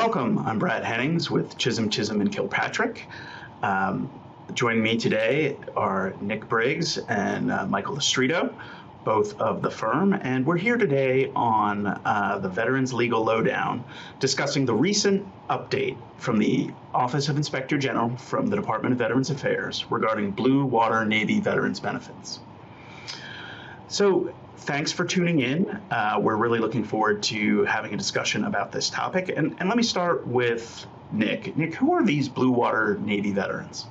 Welcome. I'm Brad Hennings with Chisholm and Kilpatrick. Joining me today are Nick Briggs and Michael Estrito, both of the firm, and we're here today on the Veterans Legal Lowdown, discussing the recent update from the Office of Inspector General from the Department of Veterans Affairs regarding Blue Water Navy veterans benefits. So thanks for tuning in. We're really looking forward to having a discussion about this topic. And let me start with Nick. Nick, who are these Blue Water Navy veterans?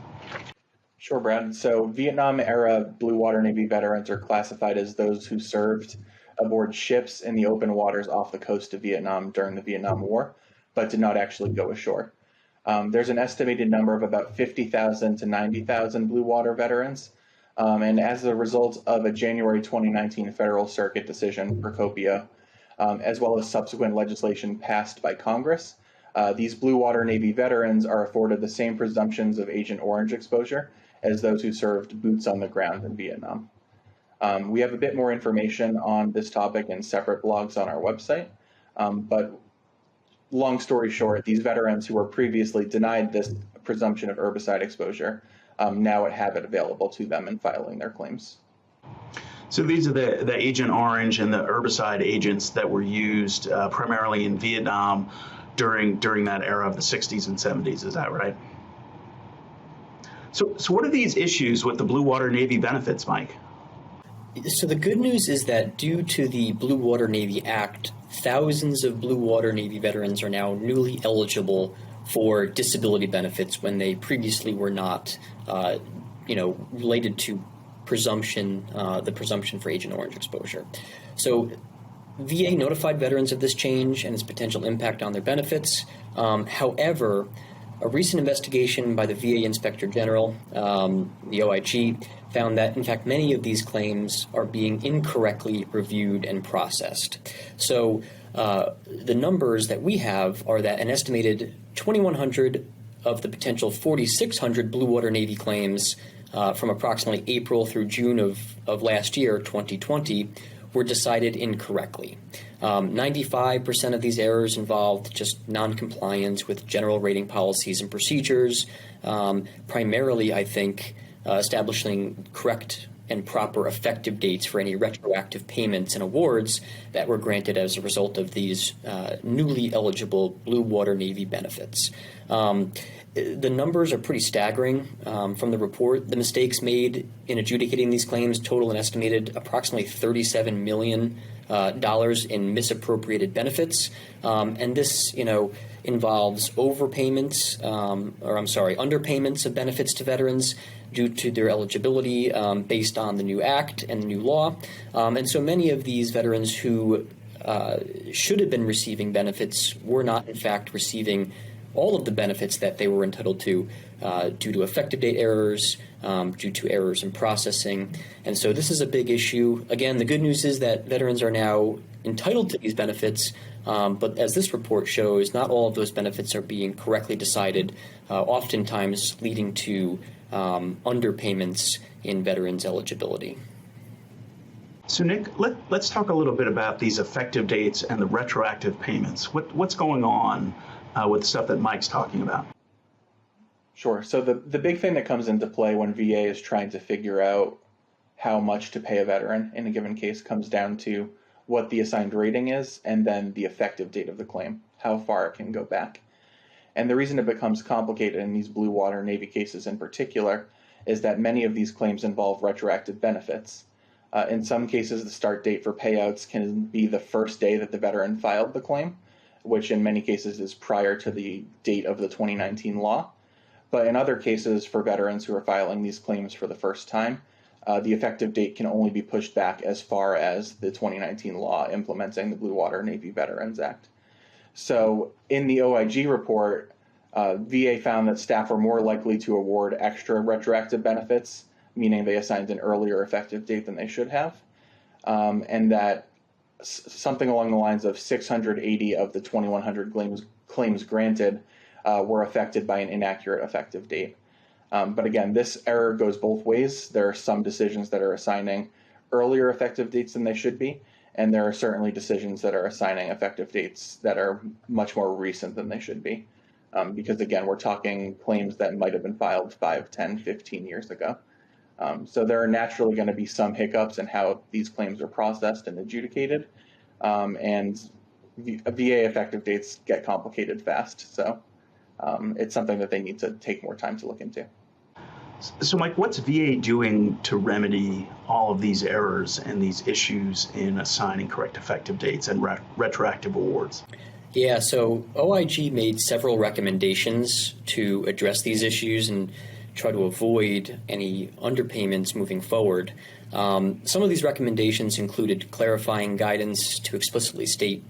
Sure, Brad. So Vietnam-era Blue Water Navy veterans are classified as those who served aboard ships in the open waters off the coast of Vietnam during the Vietnam War, but did not actually go ashore. There's an estimated number of about 50,000 to 90,000 Blue Water veterans. And as a result of a January 2019 Federal Circuit decision, Procopio, as well as subsequent legislation passed by Congress, these Blue Water Navy veterans are afforded the same presumptions of Agent Orange exposure as those who served boots on the ground in Vietnam. We have a bit more information on this topic in separate blogs on our website, but long story short, these veterans who were previously denied this presumption of herbicide exposure now have it available to them in filing their claims. So these are the Agent Orange and the herbicide agents that were used primarily in Vietnam during that era of the 60s and 70s, is that right? So what are these issues with the Blue Water Navy benefits, Mike? So the good news is that due to the Blue Water Navy Act, thousands of Blue Water Navy veterans are now newly eligible for disability benefits when they previously were not, related to presumption, the presumption for Agent Orange exposure. So VA notified veterans of this change and its potential impact on their benefits. However, a recent investigation by the VA Inspector General, the OIG, found that, in fact, many of these claims are being incorrectly reviewed and processed. So the numbers that we have are that an estimated 2,100 of the potential 4,600 Blue Water Navy claims from approximately April through June of last year, 2020, were decided incorrectly. 95% of these errors involved just noncompliance with general rating policies and procedures, primarily, I think, establishing correct and proper effective dates for any retroactive payments and awards that were granted as a result of these newly eligible Blue Water Navy benefits. The numbers are pretty staggering from the report. The mistakes made in adjudicating these claims total an estimated approximately $37 million in misappropriated benefits. And this, involves underpayments of benefits to veterans due to their eligibility based on the new act and the new law. And so many of these veterans who should have been receiving benefits were not, in fact, receiving all of the benefits that they were entitled to due to effective date errors, due to errors in processing. And so this is a big issue. Again, the good news is that veterans are now entitled to these benefits, but as this report shows, not all of those benefits are being correctly decided, oftentimes leading to underpayments in veterans' eligibility. So Nick, let's talk a little bit about these effective dates and the retroactive payments. What's going on with the stuff that Mike's talking about? Sure. So the big thing that comes into play when VA is trying to figure out how much to pay a veteran in a given case comes down to what the assigned rating is and then the effective date of the claim, how far it can go back. And the reason it becomes complicated in these Blue Water Navy cases in particular is that many of these claims involve retroactive benefits. In some cases, the start date for payouts can be the first day that the veteran filed the claim, which in many cases is prior to the date of the 2019 law. But in other cases, for veterans who are filing these claims for the first time, the effective date can only be pushed back as far as the 2019 law implementing the Blue Water Navy Veterans Act. So in the OIG report, VA found that staff were more likely to award extra retroactive benefits, meaning they assigned an earlier effective date than they should have, and that something along the lines of 680 of the 2,100 claims granted were affected by an inaccurate effective date. But again, this error goes both ways. There are some decisions that are assigning earlier effective dates than they should be, And there are certainly decisions that are assigning effective dates that are much more recent than they should be. Because again, we're talking claims that might have been filed 5, 10, 15 years ago. So there are naturally going to be some hiccups in how these claims are processed and adjudicated. And VA effective dates get complicated fast. So it's something that they need to take more time to look into. So, Mike, what's VA doing to remedy all of these errors and these issues in assigning correct effective dates and retroactive awards? Yeah, so OIG made several recommendations to address these issues and try to avoid any underpayments moving forward. Some of these recommendations included clarifying guidance to explicitly state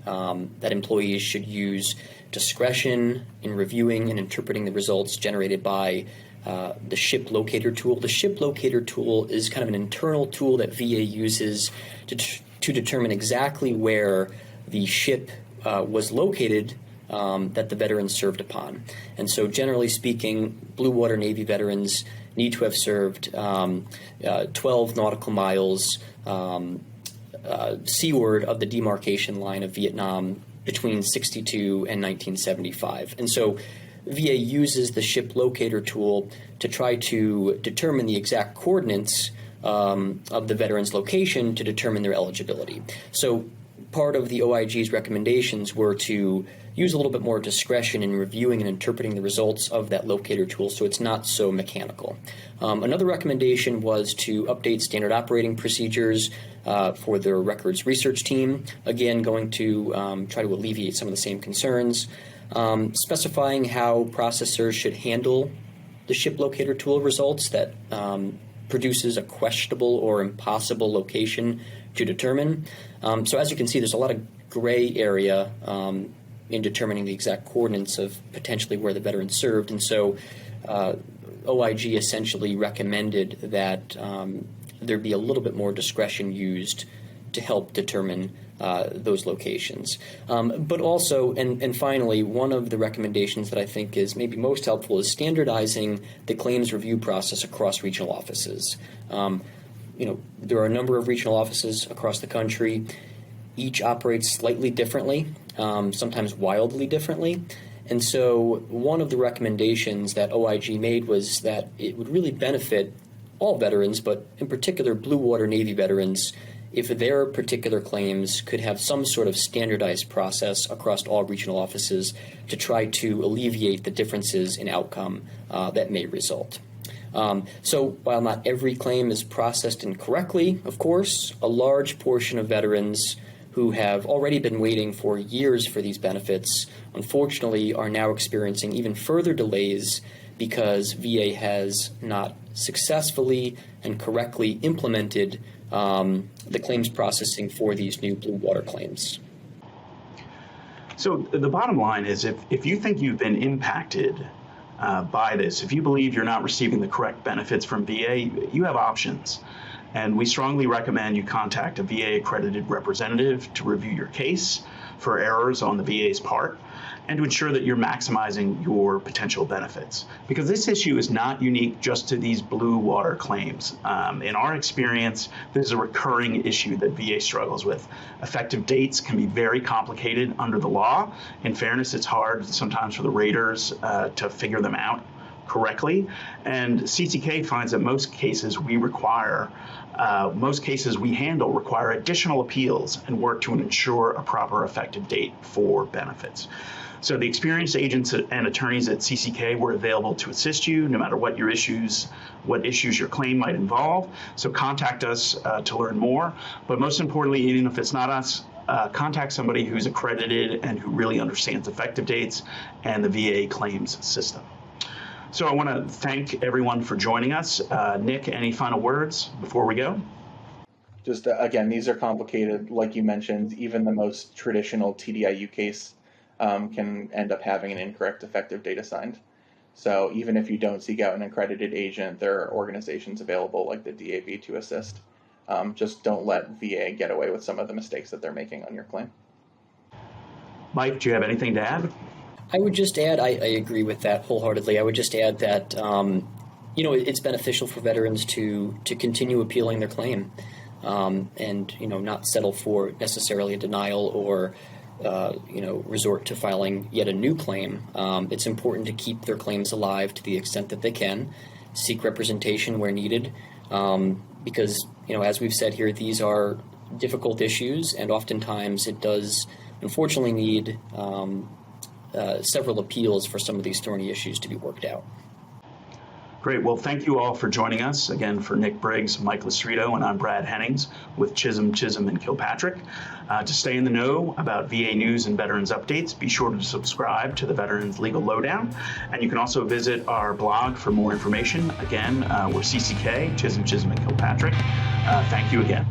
that employees should use discretion in reviewing and interpreting the results generated by the ship locator tool. The ship locator tool is kind of an internal tool that VA uses to determine exactly where the ship was located that the veteran served upon. And so generally speaking, Blue Water Navy veterans need to have served 12 nautical miles seaward of the demarcation line of Vietnam between 62 and 1975. And so VA uses the ship locator tool to try to determine the exact coordinates of the veteran's location to determine their eligibility. So part of the OIG's recommendations were to use a little bit more discretion in reviewing and interpreting the results of that locator tool so it's not so mechanical. Another recommendation was to update standard operating procedures for their records research team, again going to try to alleviate some of the same concerns. Specifying how processors should handle the ship locator tool results that produces a questionable or impossible location to determine. So as you can see, there's a lot of gray area in determining the exact coordinates of potentially where the veteran served. And so OIG essentially recommended that there be a little bit more discretion used to help determine those locations. But also, and finally, one of the recommendations that I think is maybe most helpful is standardizing the claims review process across regional offices. There are a number of regional offices across the country. Each operates slightly differently, sometimes wildly differently. And so one of the recommendations that OIG made was that it would really benefit all veterans, but in particular Blue Water Navy veterans, if their particular claims could have some sort of standardized process across all regional offices to try to alleviate the differences in outcome that may result. So while not every claim is processed incorrectly, of course, a large portion of veterans who have already been waiting for years for these benefits, unfortunately, are now experiencing even further delays because VA has not successfully and correctly implemented the claims processing for these new Blue Water claims. So the bottom line is if you think you've been impacted by this, if you believe you're not receiving the correct benefits from VA, you have options. And we strongly recommend you contact a VA accredited representative to review your case for errors on the VA's part and to ensure that you're maximizing your potential benefits. Because this issue is not unique just to these Blue Water claims. In our experience, this is a recurring issue that VA struggles with. Effective dates can be very complicated under the law. In fairness, it's hard sometimes for the raters to figure them out correctly. And CCK finds that most cases we handle require additional appeals and work to ensure a proper effective date for benefits. So the experienced agents and attorneys at CCK were available to assist you no matter what issues your claim might involve. So contact us to learn more. But most importantly, even if it's not us, contact somebody who's accredited and who really understands effective dates and the VA claims system. So I want to thank everyone for joining us. Nick, any final words before we go? Just again, these are complicated. Like you mentioned, even the most traditional TDIU case can end up having an incorrect effective date assigned. So even if you don't seek out an accredited agent, there are organizations available like the DAV to assist. Just don't let VA get away with some of the mistakes that they're making on your claim. Mike, do you have anything to add? I would just add, I agree with that wholeheartedly. I would just add that, it's beneficial for veterans to continue appealing their claim. and not settle for necessarily a denial or resort to filing yet a new claim. It's important to keep their claims alive to the extent that they can, seek representation where needed, because as we've said here, these are difficult issues, and oftentimes it does unfortunately need several appeals for some of these thorny issues to be worked out. Great. Well, thank you all for joining us. Again, for Nick Briggs, Mike Lestrito, and I'm Brad Hennings with Chisholm, and Kilpatrick. To stay in the know about VA news and veterans updates, be sure to subscribe to the Veterans Legal Lowdown. And you can also visit our blog for more information. Again, we're CCK, Chisholm, and Kilpatrick. Thank you again.